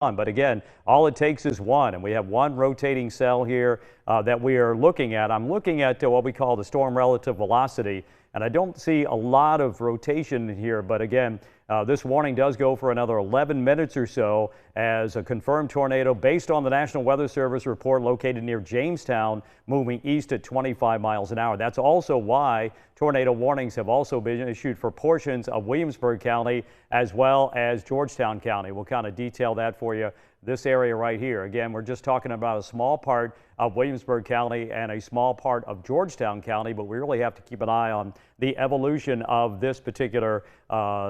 But again, all it takes is one, and we have one rotating cell here that we are looking at. I'm looking at what we call the storm relative velocity, and I don't see a lot of rotation here, but again, this warning does go for another 11 minutes or so as a confirmed tornado based on the National Weather Service report located near Jamestown, moving east at 25 miles an hour. That's also why tornado warnings have also been issued for portions of Williamsburg County as well as Georgetown County. We'll kind of detail that for you. This area right here. Again, we're just talking about a small part of Williamsburg County and a small part of Georgetown County, but we really have to keep an eye on the evolution of this particular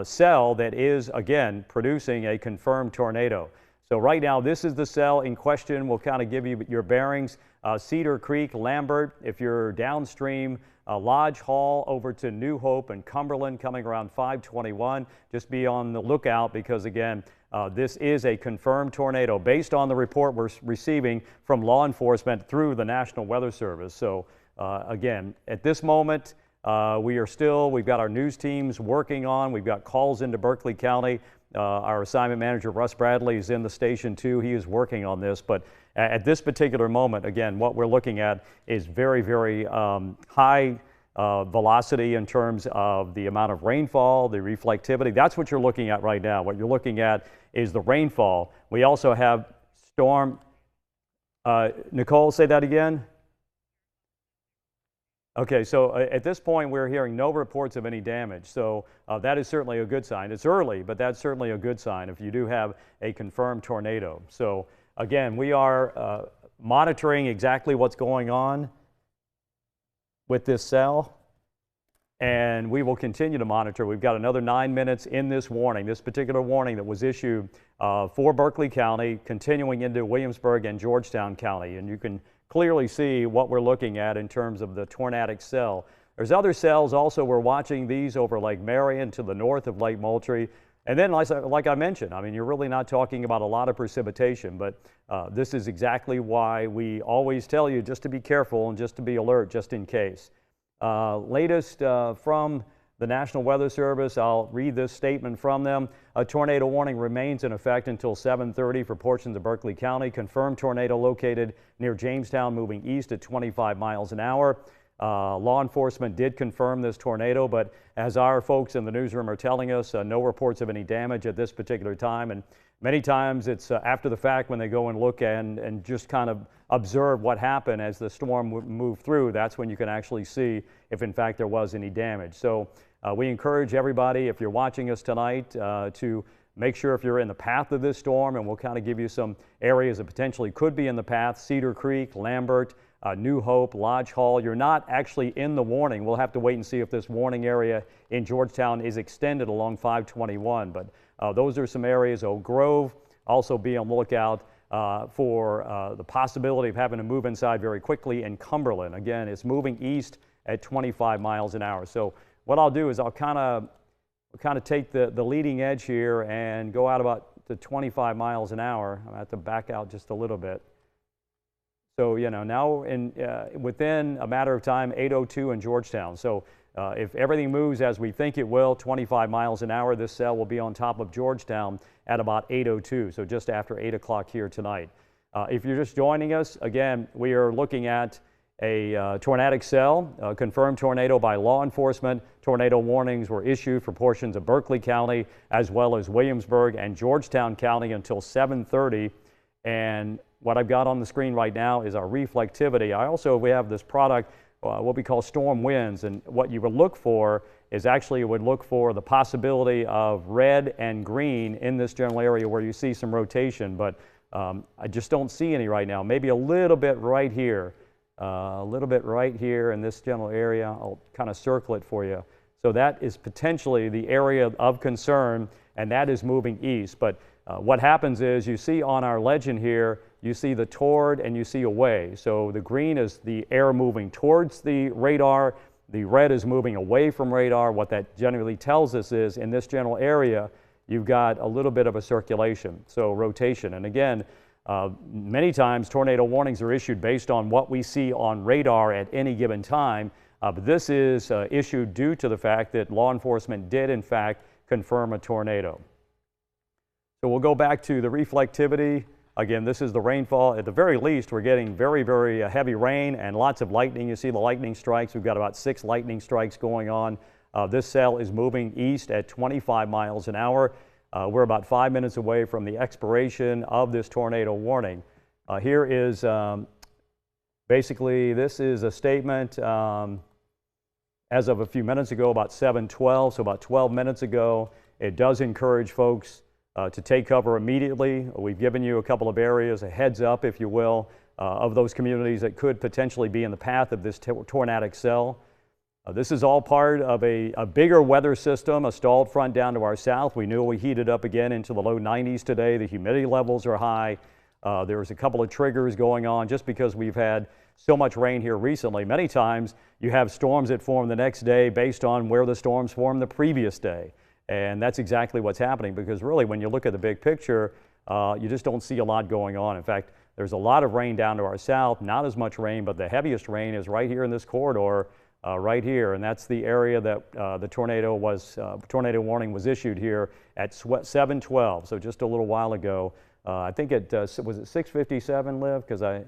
cell that is, again, producing a confirmed tornado. So right now, this is the cell in question. We'll kind of give you your bearings. Cedar Creek, Lambert, if you're downstream, Lodge Hall over to New Hope and Cumberland coming around 521. Just be on the lookout because, again, this is a confirmed tornado based on the report we're receiving from law enforcement through the National Weather Service. So, again, at this moment, we've got our news teams working on. We've got calls into Berkeley County. Our assignment manager, Russ Bradley, is in the station too. He is working on this. But at this particular moment, again, what we're looking at is very, very high velocity in terms of the amount of rainfall, the reflectivity. That's what you're looking at right now. What you're looking at is the rainfall. We also have storm. Nicole, say that again. Okay, so at this point, we're hearing no reports of any damage. So that is certainly a good sign. It's early, but that's certainly a good sign if you do have a confirmed tornado. So again, we are monitoring exactly what's going on with this cell, and we will continue to monitor. We've got another 9 minutes in this warning, this particular warning that was issued for Berkeley County, continuing into Williamsburg and Georgetown County, and you can clearly see what we're looking at in terms of the tornadic cell. There's other cells also. We're watching these over Lake Marion to the north of Lake Moultrie. And then, like I mentioned, I mean, you're really not talking about a lot of precipitation, but this is exactly why we always tell you just to be careful and just to be alert just in case. Latest from the National Weather Service, I'll read this statement from them. A tornado warning remains in effect until 7:30 for portions of Berkeley County. Confirmed tornado located near Jamestown, moving east at 25 miles an hour. Law enforcement did confirm this tornado, but as our folks in the newsroom are telling us, no reports of any damage at this particular time. And many times it's after the fact when they go and look and just kind of observe what happened as the storm moved through. That's when you can actually see if in fact there was any damage. So we encourage everybody, if you're watching us tonight, to make sure if you're in the path of this storm, and we'll kind of give you some areas that potentially could be in the path: Cedar Creek, Lambert, New Hope, Lodge Hall. You're not actually in the warning. We'll have to wait and see if this warning area in Georgetown is extended along 521. But those are some areas. Oak Grove, also be on the lookout for the possibility of having to move inside very quickly. And Cumberland, again, is moving east at 25 miles an hour. So what I'll do is I'll kind of take the leading edge here and go out about to 25 miles an hour. I'm going to have to back out just a little bit. So, you know, now within a matter of time, 8:02 in Georgetown. So if everything moves as we think it will, 25 miles an hour, this cell will be on top of Georgetown at about 8:02, so just after 8 o'clock here tonight. If you're just joining us, again, we are looking at a tornadic cell, a confirmed tornado by law enforcement. Tornado warnings were issued for portions of Berkeley County as well as Williamsburg and Georgetown County until 7:30. And what I've got on the screen right now is our reflectivity. We have this product, what we call storm winds, and what you would look for is actually you would look for the possibility of red and green in this general area where you see some rotation, but I just don't see any right now. Maybe a little bit right here. A little bit right here in this general area. I'll kind of circle it for you. So that is potentially the area of concern, and that is moving east. But what happens is you see on our legend here, you see the toward and you see away. So the green is the air moving towards the radar. The red is moving away from radar. What that generally tells us is in this general area, you've got a little bit of a circulation, so rotation. And again, many times tornado warnings are issued based on what we see on radar at any given time, but this is issued due to the fact that law enforcement did in fact confirm a tornado. So we'll go back to the reflectivity. Again, this is the rainfall. At the very least, we're getting very, very heavy rain and lots of lightning. You see the lightning strikes. We've got about 6 lightning strikes going on. This cell is moving east at 25 miles an hour. We're about 5 minutes away from the expiration of this tornado warning. Here is basically, this is a statement as of a few minutes ago, about 7:12, so about 12 minutes ago. It does encourage folks to take cover immediately. We've given you a couple of areas, a heads up, if you will, of those communities that could potentially be in the path of this tornadic cell. This is all part of a bigger weather system, a stalled front down to our south. We knew we heated up again into the low 90s today. The humidity levels are high. There's a couple of triggers going on just because we've had so much rain here recently. Many times you have storms that form the next day based on where the storms formed the previous day. And that's exactly what's happening, because really when you look at the big picture, you just don't see a lot going on. In fact, there's a lot of rain down to our south, not as much rain, but the heaviest rain is right here in this corridor, right here. And that's the area that the tornado warning was issued here at 7:12, so just a little while ago. I think it was it 6:57, Liv? Because I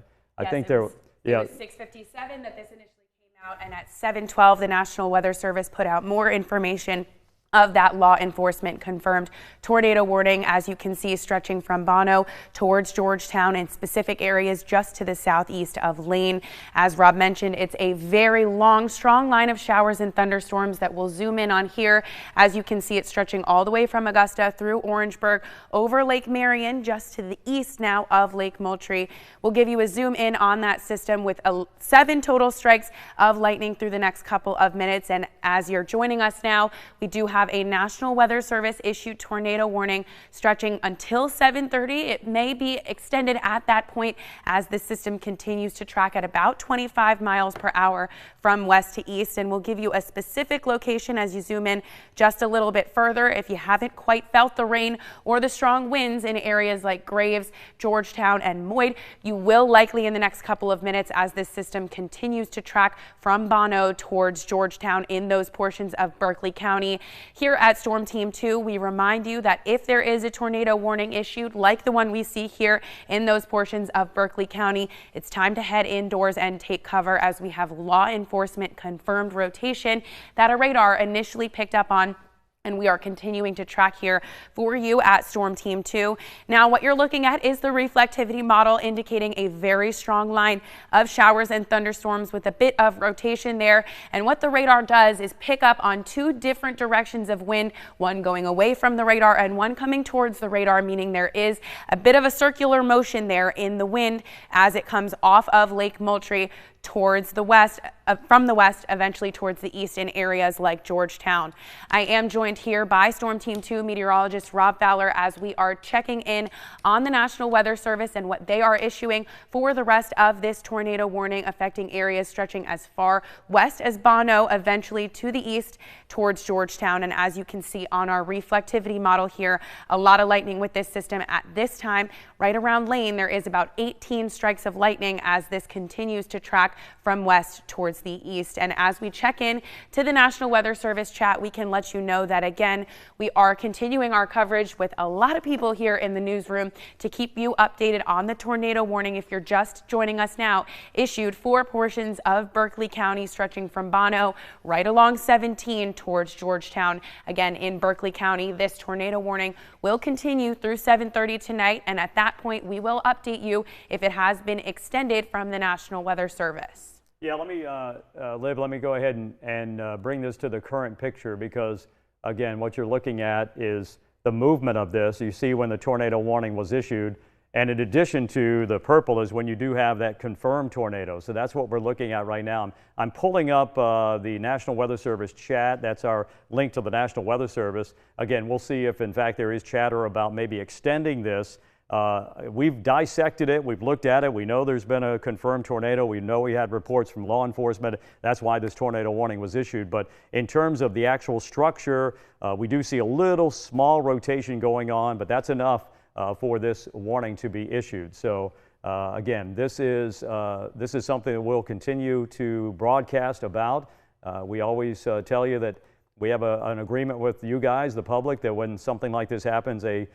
think there. It was 6:57 that this initially came out, and at 7:12 the National Weather Service put out more information of that law enforcement confirmed tornado warning, as you can see, stretching from Bono towards Georgetown and specific areas just to the southeast of Lane. As Rob mentioned, it's a very long, strong line of showers and thunderstorms that we'll zoom in on here. As you can see, it's stretching all the way from Augusta through Orangeburg over Lake Marion, just to the east now of Lake Moultrie. We'll give you a zoom in on that system with 7 total strikes of lightning through the next couple of minutes. And as you're joining us now, we do have a National Weather Service issued tornado warning stretching until 7:30. It may be extended at that point as the system continues to track at about 25 miles per hour from west to east. And we'll give you a specific location as you zoom in just a little bit further. If you haven't quite felt the rain or the strong winds in areas like Graves, Georgetown, and Moyd, you will likely in the next couple of minutes as this system continues to track from Bono towards Georgetown in those portions of Berkeley County. Here at Storm Team 2, we remind you that if there is a tornado warning issued like the one we see here in those portions of Berkeley County, it's time to head indoors and take cover, as we have law enforcement confirmed rotation that a radar initially picked up on, and we are continuing to track here for you at Storm Team 2. Now, what you're looking at is the reflectivity model indicating a very strong line of showers and thunderstorms with a bit of rotation there. And what the radar does is pick up on 2 different directions of wind, one going away from the radar and one coming towards the radar, meaning there is a bit of a circular motion there in the wind as it comes off of Lake Moultrie towards the west, from the west, eventually towards the east in areas like Georgetown. I am joined here by Storm Team 2 meteorologist Rob Fowler as we are checking in on the National Weather Service and what they are issuing for the rest of this tornado warning, affecting areas stretching as far west as Bono, eventually to the east towards Georgetown. And as you can see on our reflectivity model here, a lot of lightning with this system at this time. Right around Lane, there is about 18 strikes of lightning as this continues to track from west towards the east. And as we check in to the National Weather Service chat, we can let you know that again, we are continuing our coverage with a lot of people here in the newsroom to keep you updated on the tornado warning. If you're just joining us now, issued for portions of Berkeley County stretching from Bono right along 17 towards Georgetown. Again, in Berkeley County, this tornado warning will continue through 7:30 tonight, and at that point we will update you if it has been extended from the National Weather Service. Yeah, let me, Liv, let me go ahead and bring this to the current picture, because again, what you're looking at is the movement of this. You see when the tornado warning was issued, and in addition to the purple is when you do have that confirmed tornado. So that's what we're looking at right now. I'm pulling up the National Weather Service chat. That's our link to the National Weather Service. Again, we'll see if in fact there is chatter about maybe extending this. We've dissected it. We've looked at it. We know there's been a confirmed tornado. We know we had reports from law enforcement. That's why this tornado warning was issued. But in terms of the actual structure, we do see a little small rotation going on, but that's enough for this warning to be issued. So again, this is something that we'll continue to broadcast about. We always tell you that we have an agreement with you guys, the public, that when something like this happens, a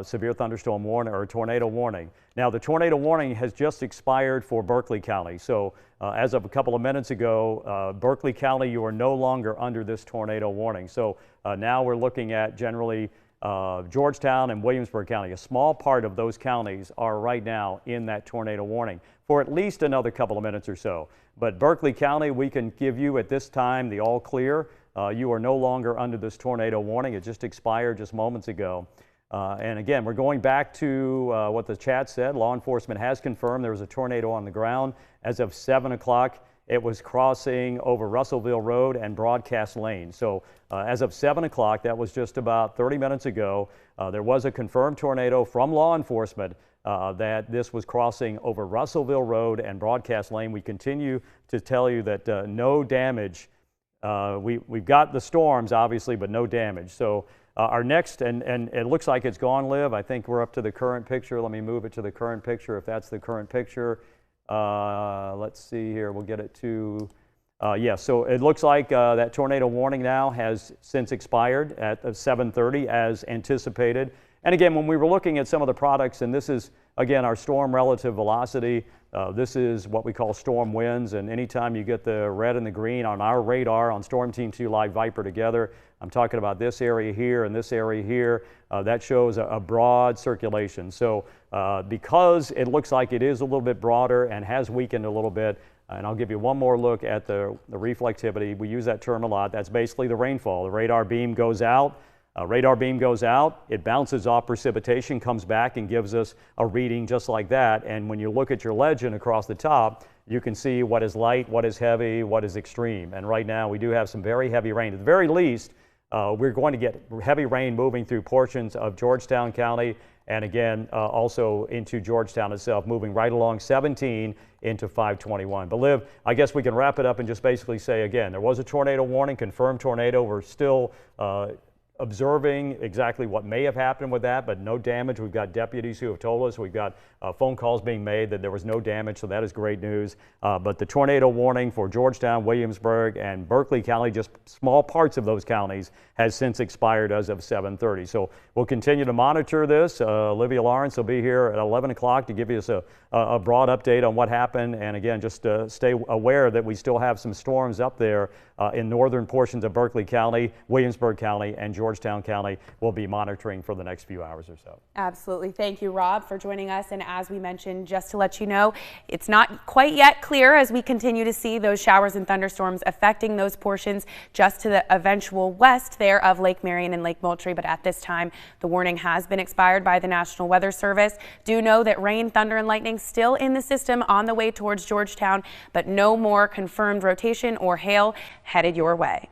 severe thunderstorm warning or a tornado warning. Now, the tornado warning has just expired for Berkeley County. So as of a couple of minutes ago, Berkeley County, you are no longer under this tornado warning. So now we're looking at generally Georgetown and Williamsburg County. A small part of those counties are right now in that tornado warning for at least another couple of minutes or so. But Berkeley County, we can give you at this time the all clear. You are no longer under this tornado warning. It just expired just moments ago. And again, we're going back to what the chat said. Law enforcement has confirmed there was a tornado on the ground. As of 7 o'clock, it was crossing over Russellville Road and Broadcast Lane. So as of 7 o'clock, that was just about 30 minutes ago, there was a confirmed tornado from law enforcement that this was crossing over Russellville Road and Broadcast Lane. We continue to tell you that no damage. We've got the storms, obviously, but no damage. So our next, and it looks like it's gone, Liv. I think we're up to the current picture. Let me move it to the current picture if that's the current picture. Let's see here. We'll get it to, yeah, so it looks like that tornado warning now has since expired at 7:30 as anticipated. And again, when we were looking at some of the products, and this is, again, our storm relative velocity, this is what we call storm winds, and anytime you get the red and the green on our radar on Storm Team 2 Live Viper together, I'm talking about this area here and this area here, that shows a broad circulation. So because it looks like it is a little bit broader and has weakened a little bit, and I'll give you one more look at the reflectivity. We use that term a lot. That's basically the rainfall. The radar beam goes out. It bounces off precipitation, comes back and gives us a reading just like that. And when you look at your legend across the top, you can see what is light, what is heavy, what is extreme. And right now we do have some very heavy rain. At the very least, we're going to get heavy rain moving through portions of Georgetown County and again also into Georgetown itself, moving right along 17 into 521. But Liv, I guess we can wrap it up and just basically say again, there was a tornado warning, confirmed tornado. We're still observing exactly what may have happened with that, but no damage. We've got deputies who have told us, we've got phone calls being made that there was no damage, so that is great news. But the tornado warning for Georgetown, Williamsburg, and Berkeley County, just small parts of those counties, has since expired as of 7:30. So we'll continue to monitor this. Olivia Lawrence will be here at 11 o'clock to give you a broad update on what happened. And again, just stay aware that we still have some storms up there in northern portions of Berkeley County, Williamsburg County, and Georgetown County. We'll be monitoring for the next few hours or so. Absolutely. Thank you, Rob, for joining us. And as we mentioned, just to let you know, it's not quite yet clear as we continue to see those showers and thunderstorms affecting those portions just to the eventual west there of Lake Marion and Lake Moultrie. But at this time, the warning has been expired by the National Weather Service. Do know that rain, thunder, and lightning still in the system on the way towards Georgetown, but no more confirmed rotation or hail headed your way.